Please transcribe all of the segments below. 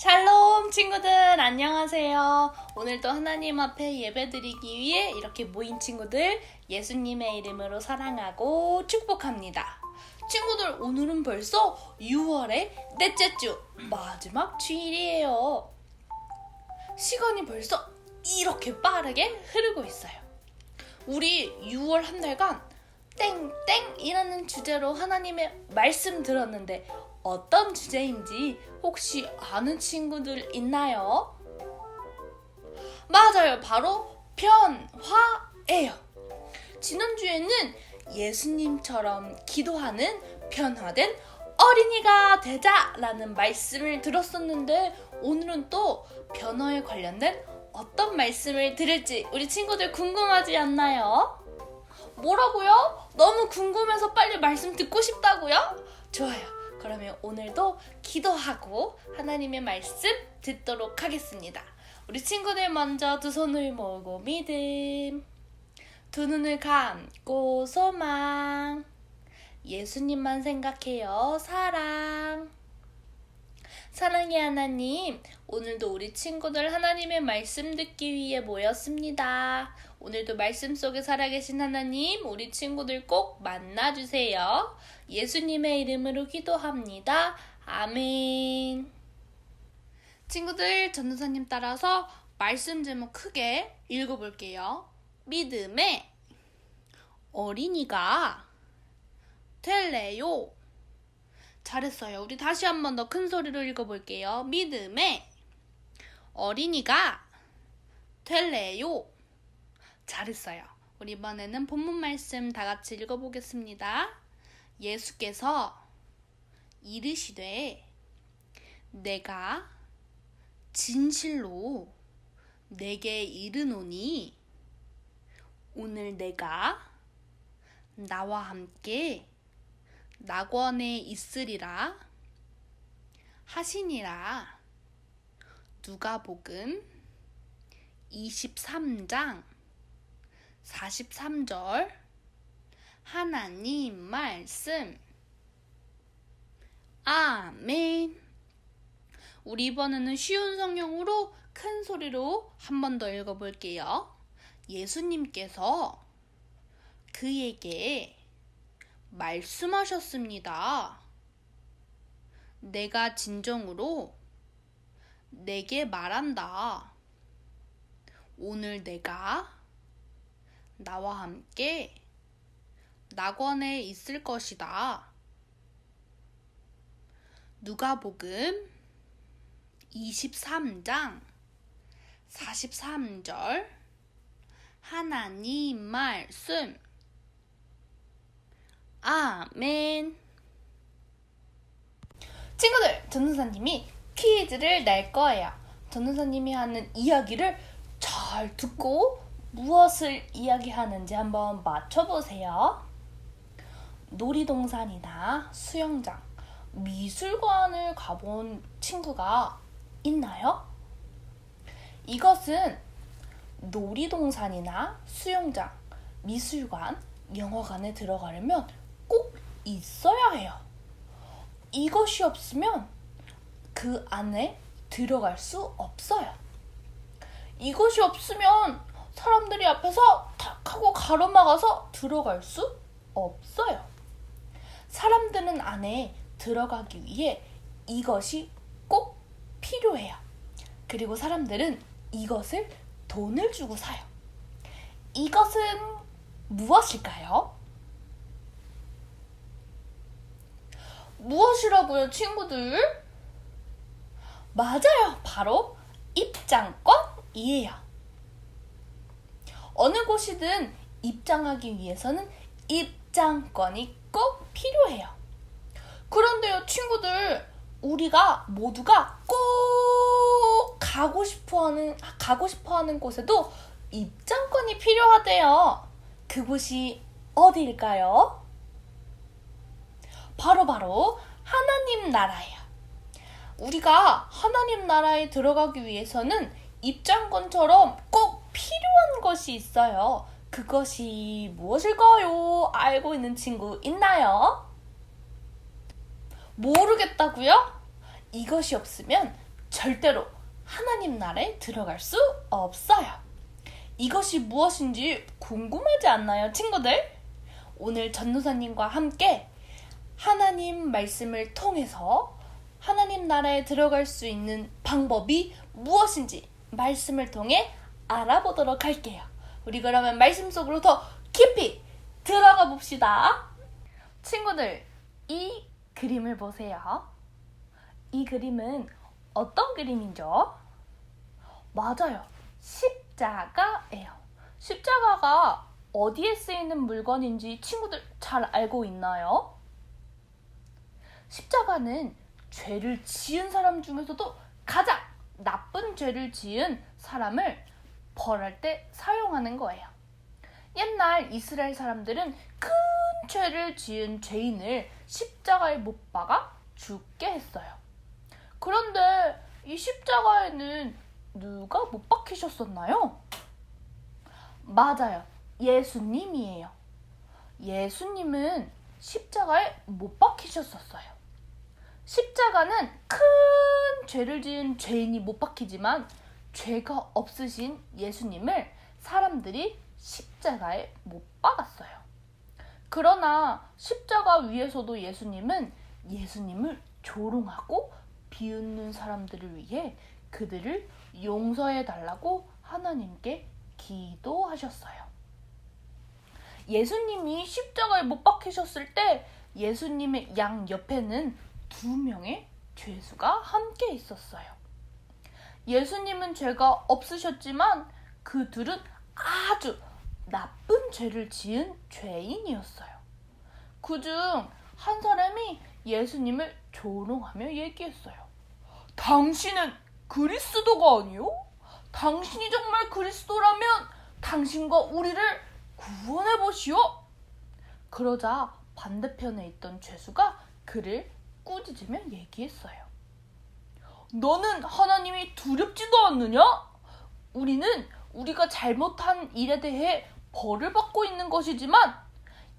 샬롬 친구들 안녕하세요. 오늘도 하나님 앞에 예배드리기 위해 이렇게 모인 친구들 예수님의 이름으로 사랑하고 축복합니다. 친구들 오늘은 벌써 6월의 넷째 주 마지막 주일이에요. 시간이 벌써 이렇게 빠르게 흐르고 있어요. 우리 6월 한 달간 땡땡이라는 주제로 하나님의 말씀 들었는데 어떤 주제인지 혹시 아는 친구들 있나요? 맞아요. 바로 변화예요. 지난주에는 예수님처럼 기도하는 변화된 어린이가 되자라는 말씀을 들었었는데 오늘은 또 변화에 관련된 어떤 말씀을 들을지 우리 친구들 궁금하지 않나요? 뭐라고요? 너무 궁금해서 빨리 말씀 듣고 싶다고요? 좋아요. 그러면 오늘도 기도하고 하나님의 말씀 듣도록 하겠습니다. 우리 친구들 먼저 두 손을 모으고 믿음, 두 눈을 감고 소망, 예수님만 생각해요 사랑. 사랑의 하나님, 오늘도 우리 친구들 하나님의 말씀 듣기 위해 모였습니다. 오늘도 말씀 속에 살아계신 하나님, 우리 친구들 꼭 만나주세요. 예수님의 이름으로 기도합니다. 아멘. 친구들, 전도사님 따라서 말씀 제목 크게 읽어볼게요. 믿음의 어린이가 될래요. 잘했어요. 우리 다시 한 번 더 큰 소리로 읽어볼게요. 믿음의 어린이가 될래요. 잘했어요. 우리 이번에는 본문 말씀 다 같이 읽어보겠습니다. 예수께서 이르시되 내가 진실로 내게 이르노니 오늘 내가 나와 함께 낙원에 있으리라 하시니라. 누가복음 23장 43절 하나님 말씀. 아멘. 우리 이번에는 쉬운 성경으로 큰 소리로 한 번 더 읽어볼게요. 예수님께서 그에게 말씀하셨습니다. 내가 진정으로 내게 말한다. 오늘 내가 나와 함께 낙원에 있을 것이다. 누가복음 23장 43절 하나님 말씀. 아멘. 친구들, 전도사님이 퀴즈를 낼 거예요. 전도사님이 하는 이야기를 잘 듣고 무엇을 이야기하는지 한번 맞춰보세요. 놀이동산이나 수영장, 미술관을 가본 친구가 있나요? 이것은 놀이동산이나 수영장, 미술관, 영화관에 들어가려면 꼭 있어야 해요. 이것이 없으면 그 안에 들어갈 수 없어요. 이것이 없으면 사람들이 앞에서 탁 하고 가로막아서 들어갈 수 없어요. 사람들은 안에 들어가기 위해 이것이 꼭 필요해요. 그리고 사람들은 이것을 돈을 주고 사요. 이것은 무엇일까요? 무엇이라고요, 친구들? 맞아요. 바로 입장권이에요. 어느 곳이든 입장하기 위해서는 입장권이 꼭 필요해요. 그런데요, 친구들, 우리가 모두가 꼭 가고 싶어하는 곳에도 입장권이 필요하대요. 그곳이 어디일까요? 바로 하나님 나라예요. 우리가 하나님 나라에 들어가기 위해서는 입장권처럼 꼭 필요한 것이 있어요. 그것이 무엇일까요? 알고 있는 친구 있나요? 모르겠다고요? 이것이 없으면 절대로 하나님 나라에 들어갈 수 없어요. 이것이 무엇인지 궁금하지 않나요, 친구들? 오늘 전도사님과 함께 하나님 말씀을 통해서 하나님 나라에 들어갈 수 있는 방법이 무엇인지 말씀을 통해 알아보도록 할게요. 우리 그러면 말씀 속으로 더 깊이 들어가 봅시다. 친구들, 이 그림을 보세요. 이 그림은 어떤 그림이죠? 맞아요. 십자가예요. 십자가가 어디에 쓰이는 물건인지 친구들 잘 알고 있나요? 십자가는 죄를 지은 사람 중에서도 가장 나쁜 죄를 지은 사람을 벌할 때 사용하는 거예요. 옛날 이스라엘 사람들은 큰 죄를 지은 죄인을 십자가에 못 박아 죽게 했어요. 그런데 이 십자가에는 누가 못 박히셨었나요? 맞아요. 예수님이에요. 예수님은 십자가에 못 박히셨었어요. 십자가는 큰 죄를 지은 죄인이 못 박히지만 죄가 없으신 예수님을 사람들이 십자가에 못 박았어요. 그러나 십자가 위에서도 예수님을 조롱하고 비웃는 사람들을 위해 그들을 용서해 달라고 하나님께 기도하셨어요. 예수님이 십자가에 못 박히셨을 때 예수님의 양 옆에는 2명의 죄수가 함께 있었어요. 예수님은 죄가 없으셨지만 그 둘은 아주 나쁜 죄를 지은 죄인이었어요. 그중 한 사람이 예수님을 조롱하며 얘기했어요. 당신은 그리스도가 아니요? 당신이 정말 그리스도라면 당신과 우리를 구원해 보시오. 그러자 반대편에 있던 죄수가 그를 꾸짖으며 얘기했어요. 너는 하나님이 두렵지도 않느냐? 우리는 우리가 잘못한 일에 대해 벌을 받고 있는 것이지만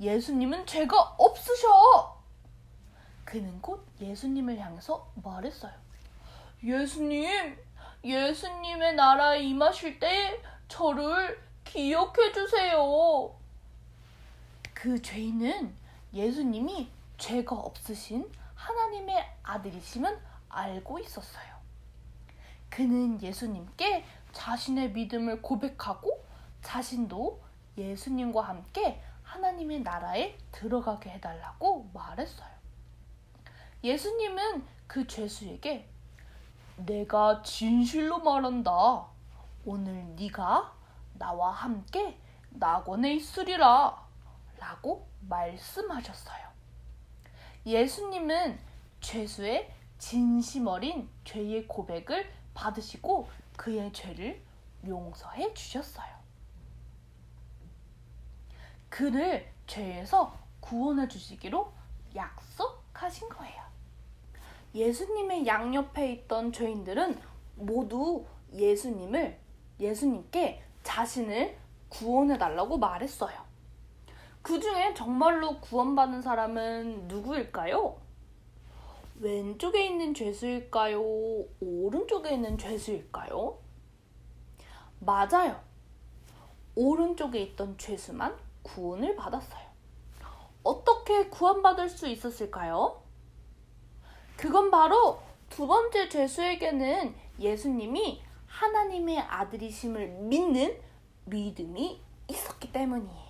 예수님은 죄가 없으셔. 그는 곧 예수님을 향해서 말했어요. 예수님의 나라에 임하실 때 저를 기억해 주세요. 그 죄인은 예수님이 죄가 없으신 하나님의 아들이심은 알고 있었어요. 그는 예수님께 자신의 믿음을 고백하고 자신도 예수님과 함께 하나님의 나라에 들어가게 해달라고 말했어요. 예수님은 그 죄수에게 내가 진실로 말한다. 오늘 네가 나와 함께 낙원에 있으리라 라고 말씀하셨어요. 예수님은 죄수의 진심 어린 죄의 고백을 받으시고 그의 죄를 용서해 주셨어요. 그를 죄에서 구원해 주시기로 약속하신 거예요. 예수님의 양옆에 있던 죄인들은 모두 예수님께 자신을 구원해 달라고 말했어요. 그 중에 정말로 구원받은 사람은 누구일까요? 왼쪽에 있는 죄수일까요? 오른쪽에 있는 죄수일까요? 맞아요. 오른쪽에 있던 죄수만 구원을 받았어요. 어떻게 구원받을 수 있었을까요? 그건 바로 2번째 죄수에게는 예수님이 하나님의 아들이심을 믿는 믿음이 있었기 때문이에요.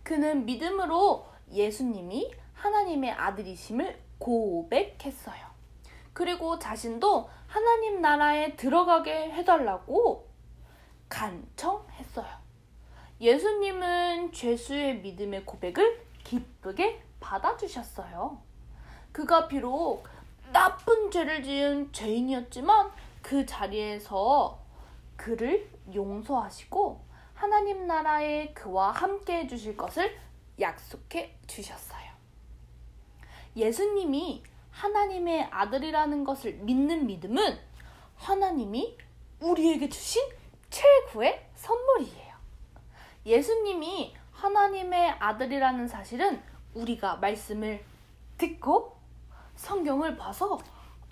그는 믿음으로 예수님이 하나님의 아들이심을 고백했어요. 그리고 자신도 하나님 나라에 들어가게 해달라고 간청했어요. 예수님은 죄수의 믿음의 고백을 기쁘게 받아주셨어요. 그가 비록 나쁜 죄를 지은 죄인이었지만 그 자리에서 그를 용서하시고 하나님 나라에 그와 함께 해주실 것을 약속해 주셨어요. 예수님이 하나님의 아들이라는 것을 믿는 믿음은 하나님이 우리에게 주신 최고의 선물이에요. 예수님이 하나님의 아들이라는 사실은 우리가 말씀을 듣고 성경을 봐서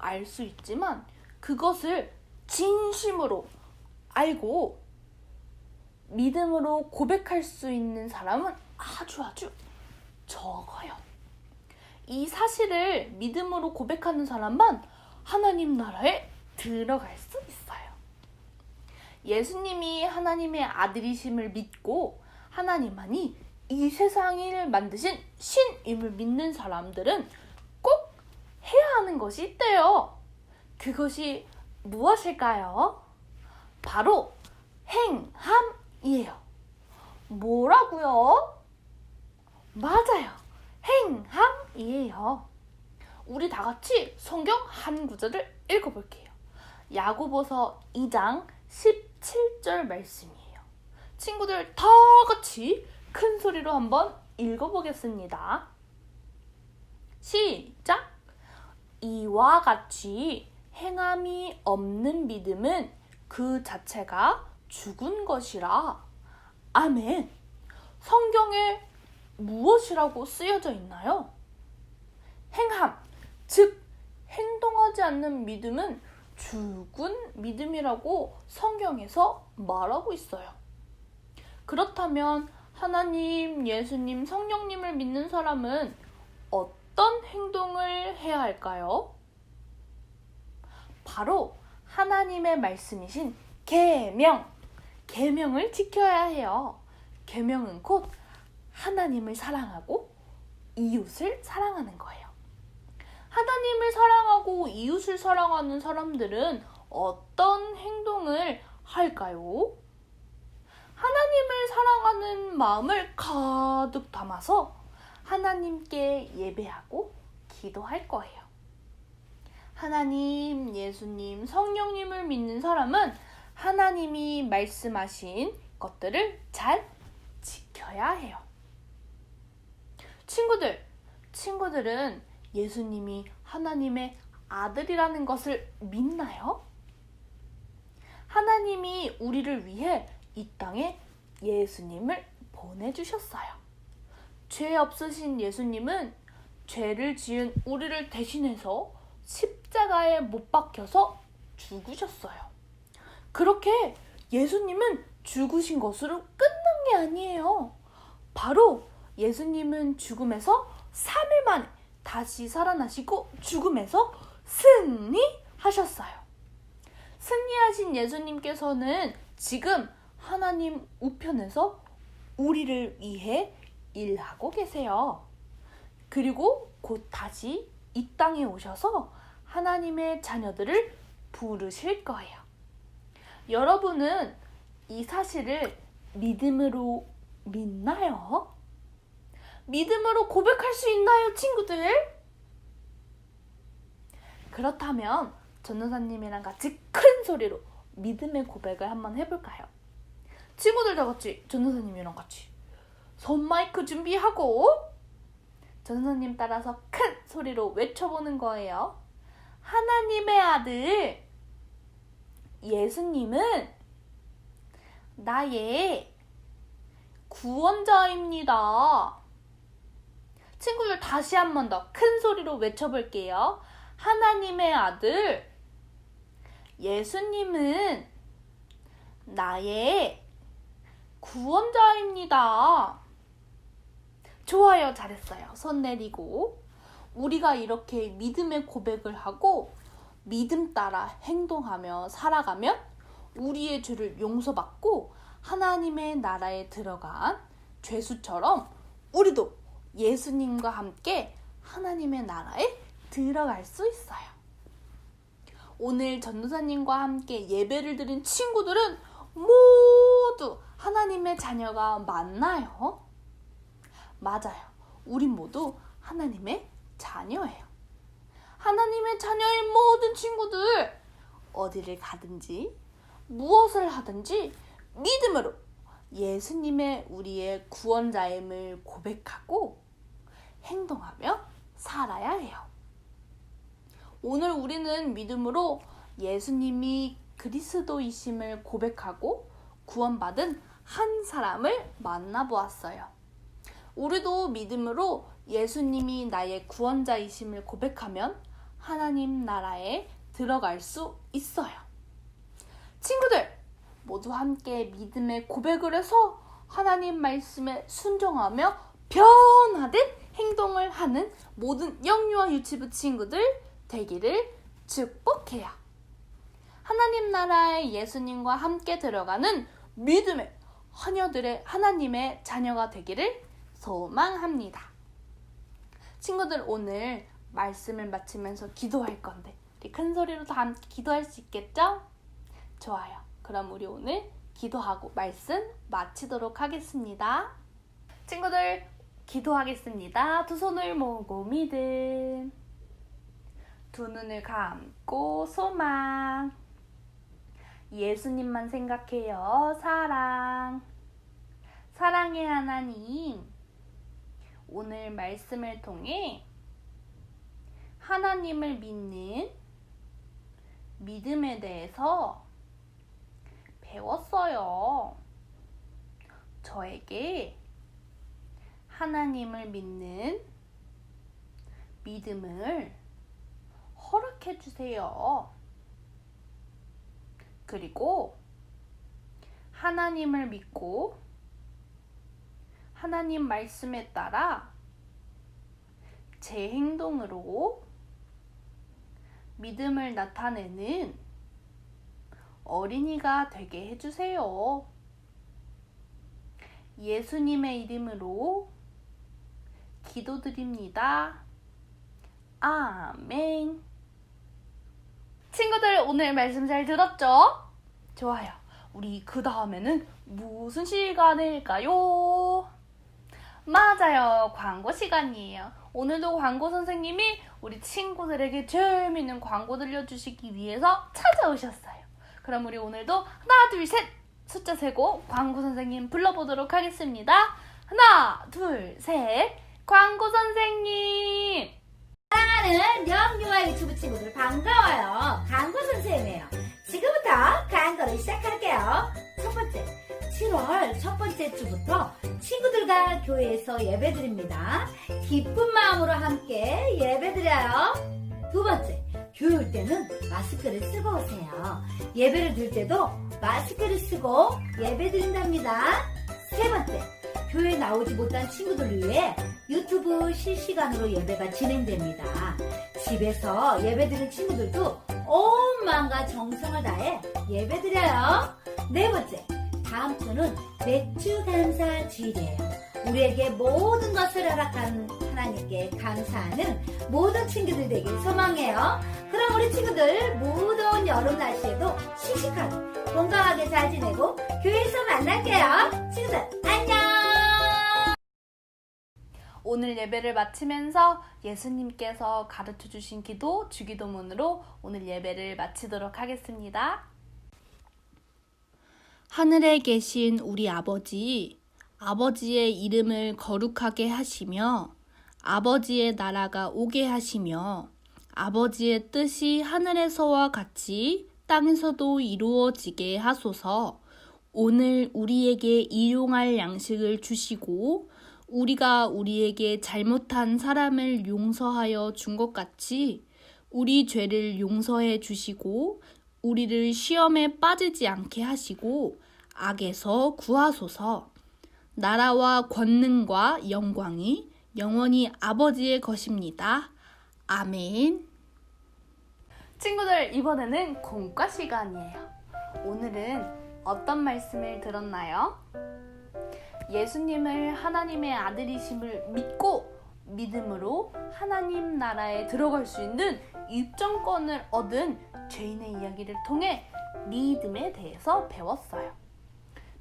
알 수 있지만 그것을 진심으로 알고 믿음으로 고백할 수 있는 사람은 아주 적어요. 이 사실을 믿음으로 고백하는 사람만 하나님 나라에 들어갈 수 있어요. 예수님이 하나님의 아들이심을 믿고 하나님만이 이 세상을 만드신 신임을 믿는 사람들은 꼭 해야 하는 것이 있대요. 그것이 무엇일까요? 바로 행함이에요. 뭐라고요? 맞아요. 행함이에요. 우리 다 같이 성경 한 구절을 읽어볼게요. 야고보서 2장 17절 말씀이에요. 친구들 다 같이 큰 소리로 한번 읽어보겠습니다. 시작! 이와 같이 행함이 없는 믿음은 그 자체가 죽은 것이라. 아멘. 성경에 무엇이라고 쓰여져 있나요? 행함, 즉 행동하지 않는 믿음은 죽은 믿음이라고 성경에서 말하고 있어요. 그렇다면 하나님, 예수님, 성령님을 믿는 사람은 어떤 행동을 해야 할까요? 바로 하나님의 말씀이신 계명을 지켜야 해요. 계명은 곧 하나님을 사랑하고 이웃을 사랑하는 거예요. 하나님을 사랑하고 이웃을 사랑하는 사람들은 어떤 행동을 할까요? 하나님을 사랑하는 마음을 가득 담아서 하나님께 예배하고 기도할 거예요. 하나님, 예수님, 성령님을 믿는 사람은 하나님이 말씀하신 것들을 잘 지켜야 해요. 친구들은 예수님이 하나님의 아들이라는 것을 믿나요? 하나님이 우리를 위해 이 땅에 예수님을 보내주셨어요. 죄 없으신 예수님은 죄를 지은 우리를 대신해서 십자가에 못 박혀서 죽으셨어요. 그렇게 예수님은 죽으신 것으로 끝난 게 아니에요. 바로 예수님은 죽음에서 3일 만에 다시 살아나시고 죽음에서 승리하셨어요. 승리하신 예수님께서는 지금 하나님 우편에서 우리를 위해 일하고 계세요. 그리고 곧 다시 이 땅에 오셔서 하나님의 자녀들을 부르실 거예요. 여러분은 이 사실을 믿음으로 믿나요? 믿음으로 고백할 수 있나요, 친구들? 그렇다면 전도사님이랑 같이 큰 소리로 믿음의 고백을 한번 해볼까요? 친구들 다 같이 전도사님이랑 같이 손 마이크 준비하고 전도사님 따라서 큰 소리로 외쳐보는 거예요. 하나님의 아들 예수님은 나의 구원자입니다. 친구들 다시 한 번 더 큰 소리로 외쳐볼게요. 하나님의 아들 예수님은 나의 구원자입니다. 좋아요, 잘했어요. 손 내리고 우리가 이렇게 믿음의 고백을 하고 믿음 따라 행동하며 살아가면 우리의 죄를 용서받고 하나님의 나라에 들어간 죄수처럼 우리도 예수님과 함께 하나님의 나라에 들어갈 수 있어요. 오늘 전도사님과 함께 예배를 드린 친구들은 모두 하나님의 자녀가 맞나요? 맞아요. 우린 모두 하나님의 자녀예요. 하나님의 자녀인 모든 친구들, 어디를 가든지 무엇을 하든지 믿음으로 예수님의 우리의 구원자임을 고백하고 행동하며 살아야 해요. 오늘 우리는 믿음으로 예수님이 그리스도이심을 고백하고 구원받은 한 사람을 만나보았어요. 우리도 믿음으로 예수님이 나의 구원자이심을 고백하면 하나님 나라에 들어갈 수 있어요. 친구들, 모두 함께 믿음의 고백을 해서 하나님 말씀에 순종하며 변화된 행동을 하는 모든 영유아 유치부 친구들 되기를 축복해요. 하나님 나라에 예수님과 함께 들어가는 믿음의 하나님의 자녀가 되기를 소망합니다. 친구들, 오늘 말씀을 마치면서 기도할 건데 우리 큰 소리로 다 함께 기도할 수 있겠죠? 좋아요. 그럼 우리 오늘 기도하고 말씀 마치도록 하겠습니다. 친구들, 기도하겠습니다. 두 손을 모으고 믿음, 두 눈을 감고 소망, 예수님만 생각해요. 사랑. 사랑의 하나님, 오늘 말씀을 통해 하나님을 믿는 믿음에 대해서 배웠어요. 저에게 하나님을 믿는 믿음을 허락해 주세요. 그리고 하나님을 믿고 하나님 말씀에 따라 제 행동으로 믿음을 나타내는 어린이가 되게 해주세요. 예수님의 이름으로 기도드립니다. 아멘. 친구들, 오늘 말씀 잘 들었죠? 좋아요. 우리 그 다음에는 무슨 시간일까요? 맞아요. 광고 시간이에요. 오늘도 광고 선생님이 우리 친구들에게 재미있는 광고 들려주시기 위해서 찾아오셨어요. 그럼 우리 오늘도 하나, 둘, 셋 숫자 세고 광고 선생님 불러보도록 하겠습니다. 하나, 둘, 셋. 광고 선생님! 사랑하는 영유아 유튜브 친구들 반가워요. 광고 선생님이에요. 지금부터 광고를 시작할게요. 첫 번째, 7월 첫 번째 주부터 친구들과 교회에서 예배드립니다. 기쁜 마음으로 함께 예배드려요. 두 번째, 교회 올 때는 마스크를 쓰고 오세요. 예배를 드릴 때도 마스크를 쓰고 예배드린답니다. 세 번째, 교회에 나오지 못한 친구들을 위해 유튜브 실시간으로 예배가 진행됩니다. 집에서 예배드리는 친구들도 온 마음과 정성을 다해 예배드려요. 네 번째, 다음 주는 맥주 감사 주일이에요. 우리에게 모든 것을 허락한 하나님께 감사하는 모든 친구들 되길 소망해요. 그럼 우리 친구들 무더운 여름 날씨에도 씩씩하게 건강하게 잘 지내고 교회에서 만날게요. 친구들 안녕. 오늘 예배를 마치면서 예수님께서 가르쳐주신 기도, 주기도문으로 오늘 예배를 마치도록 하겠습니다. 하늘에 계신 우리 아버지, 아버지의 이름을 거룩하게 하시며 아버지의 나라가 오게 하시며 아버지의 뜻이 하늘에서와 같이 땅에서도 이루어지게 하소서. 오늘 우리에게 일용할 양식을 주시고 우리가 우리에게 잘못한 사람을 용서하여 준 것 같이 우리 죄를 용서해 주시고 우리를 시험에 빠지지 않게 하시고 악에서 구하소서. 나라와 권능과 영광이 영원히 아버지의 것입니다. 아멘. 친구들, 이번에는 공과 시간이에요. 오늘은 어떤 말씀을 들었나요? 예수님을 하나님의 아들이심을 믿고 믿음으로 하나님 나라에 들어갈 수 있는 입장권을 얻은 죄인의 이야기를 통해 믿음에 대해서 배웠어요.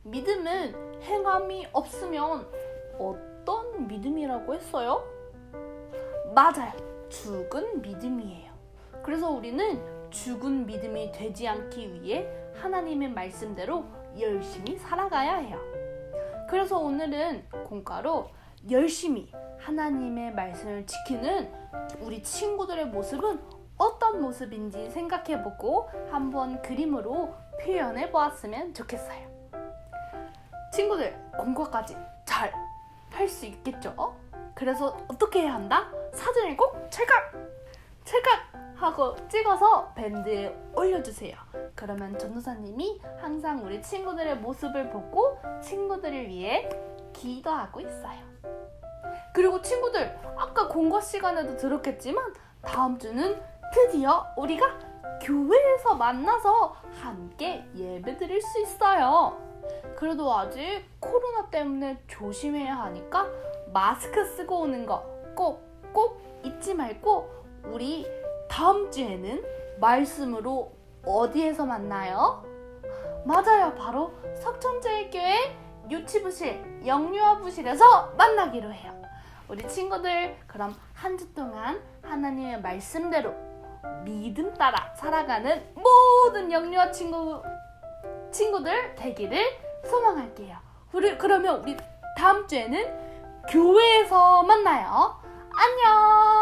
믿음은 행함이 없으면 어떤 믿음이라고 했어요? 맞아요. 죽은 믿음이에요. 그래서 우리는 죽은 믿음이 되지 않기 위해 하나님의 말씀대로 열심히 살아가야 해요. 그래서 오늘은 공과로 열심히 하나님의 말씀을 지키는 우리 친구들의 모습은 어떤 모습인지 생각해보고 한번 그림으로 표현해 보았으면 좋겠어요. 친구들, 공과까지 잘 할 수 있겠죠? 그래서 어떻게 해야 한다? 사진을 꼭 찰칵 하고 찍어서 밴드에 올려주세요. 그러면 전도사님이 항상 우리 친구들의 모습을 보고 친구들을 위해 기도하고 있어요. 그리고 친구들, 아까 공과 시간에도 들었겠지만 다음 주는 드디어 우리가 교회에서 만나서 함께 예배 드릴 수 있어요. 그래도 아직 코로나 때문에 조심해야 하니까 마스크 쓰고 오는 거 꼭 잊지 말고 우리 다음 주에는 말씀으로 어디에서 만나요? 맞아요. 바로 석천제일교회 유치부실, 영유아부실에서 만나기로 해요. 우리 친구들, 그럼 한 주 동안 하나님의 말씀대로 믿음 따라 살아가는 모든 영유아 친구들 되기를 소망할게요. 그러면 우리 다음 주에는 교회에서 만나요. 안녕!